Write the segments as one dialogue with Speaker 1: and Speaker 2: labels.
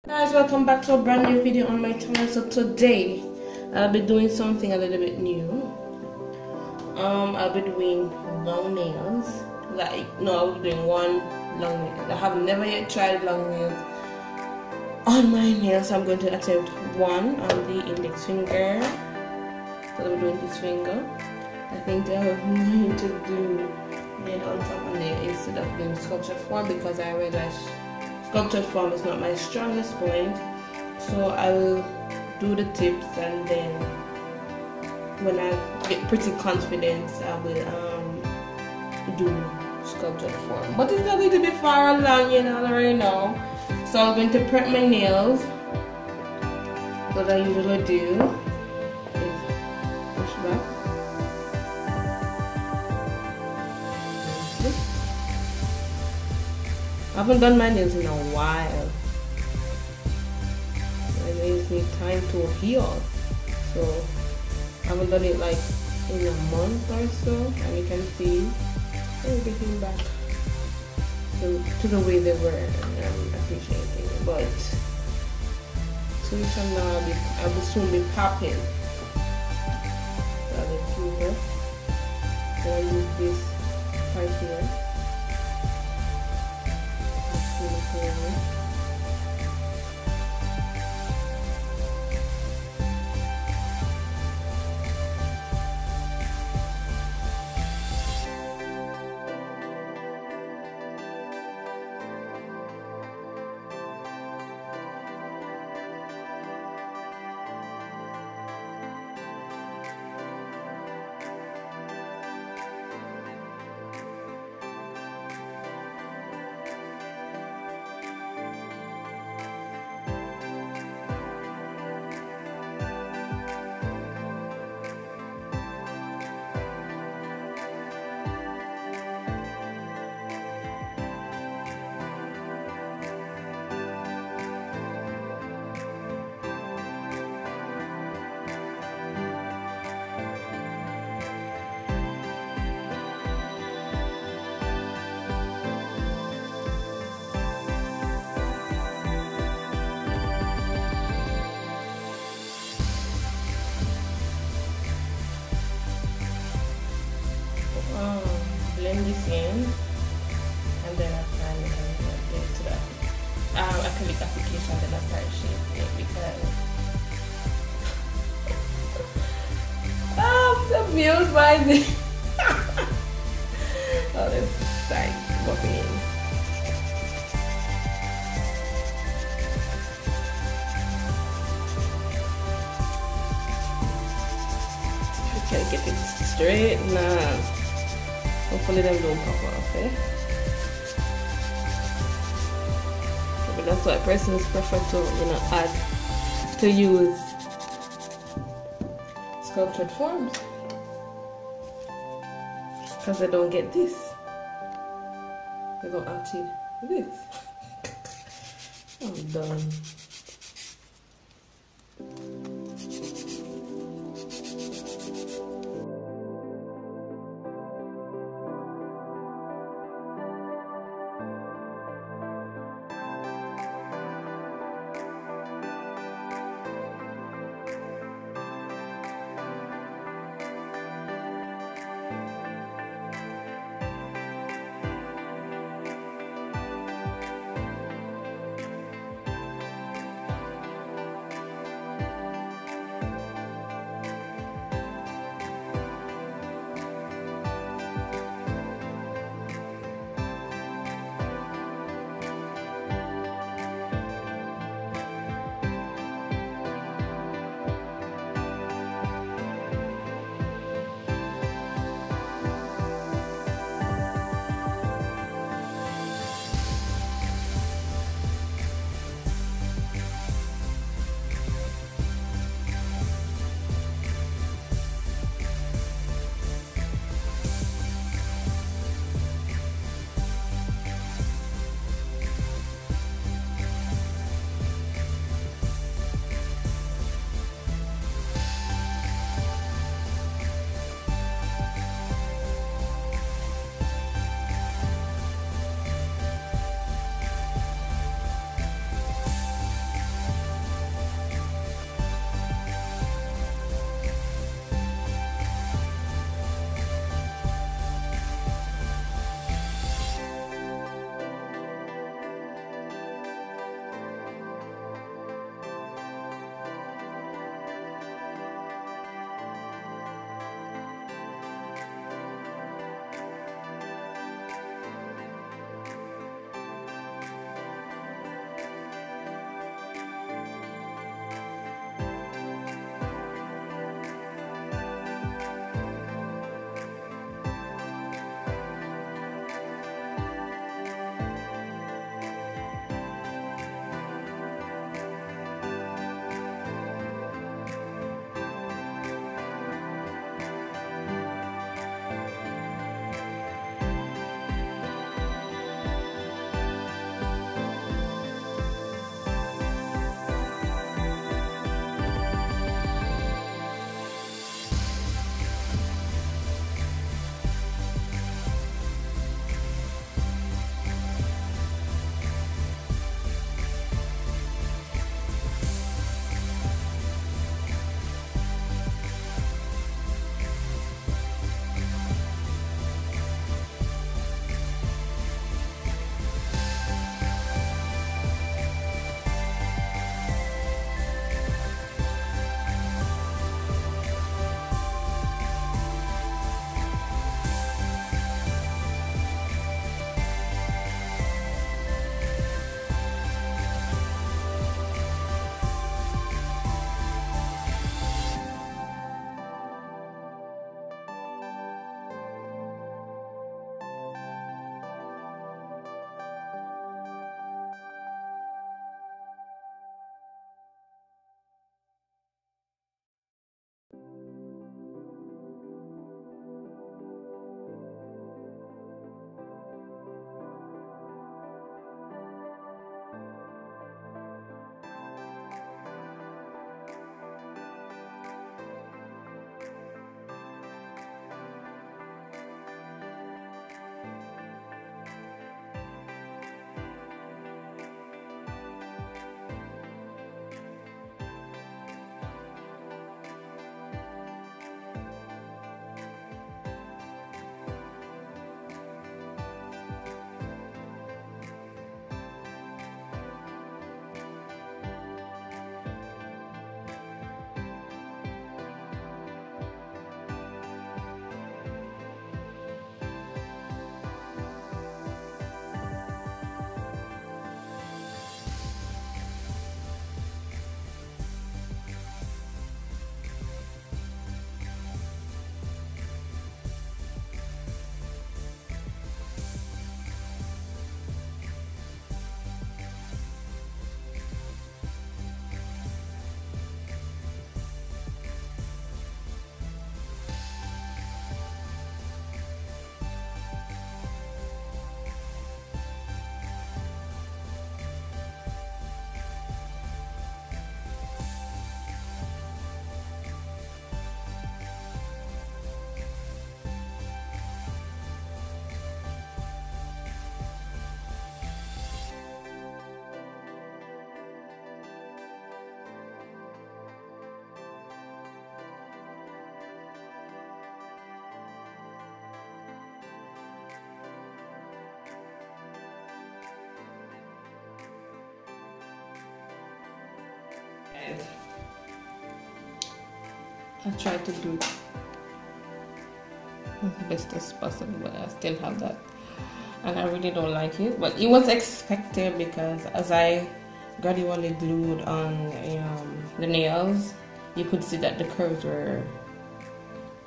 Speaker 1: Guys, welcome back to a brand new video on my channel. So today I'll be doing something a little bit new. I'll be doing long nails. I'll be doing one long nail. I have never yet tried long nails on my nails, so I'm going to attempt one on the index finger. So I'm doing this finger. I think I was going to do then on top of nail instead of doing sculpture form, because I realized sculptured form is not my strongest point. So I will do the tips, and then when I get pretty confident I will do sculptured form. But it's a little bit far along, right now. So I'm going to prep my nails. What I usually do is push back. I haven't done my nails in a while. My nails need time to heal. So I haven't done it like in a month or so, and you can see they're getting back to the way they were, and I'm appreciating it. But 2 weeks from now I will soon be popping. So I'll use this right here. Blend this in, and then apply it to the acrylic application. Then I start shaping it, because I'm amused by this. Oh, this is like buffing. Try to get it straight now. Hopefully them don't pop off, But that's why persons prefer to use sculptured forms, because they don't get this. They don't achieve this. I'm done. guys. I tried to do it as best as possible, but I still have that, and I really don't like it. But it was expected because as I gradually glued on the nails, you could see that the curves were,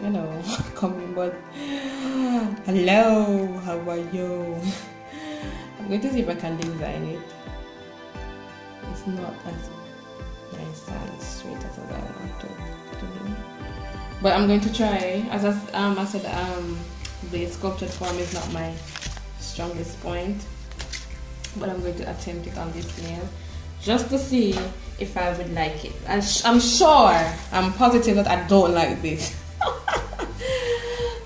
Speaker 1: you know, coming. But hello, how are you? I'm going to see if I can design it. It's not as nice and straight as I want to do. But I'm going to try. As I said, the sculptured form is not my strongest point, but I'm going to attempt it on this nail just to see if I would like it. And I'm positive that I don't like this.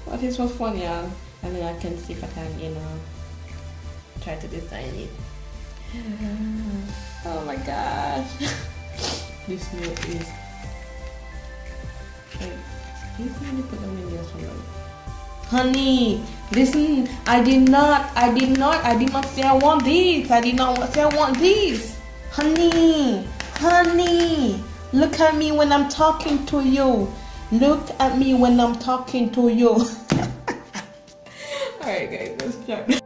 Speaker 1: But it's for fun, y'all. And then I can see if I can, you know, try to design it. Oh my gosh. This nail is. Honey, listen, I did not say I want these. I did not say I want these. Honey, look at me when I'm talking to you. Look at me when I'm talking to you. Alright guys, let's try.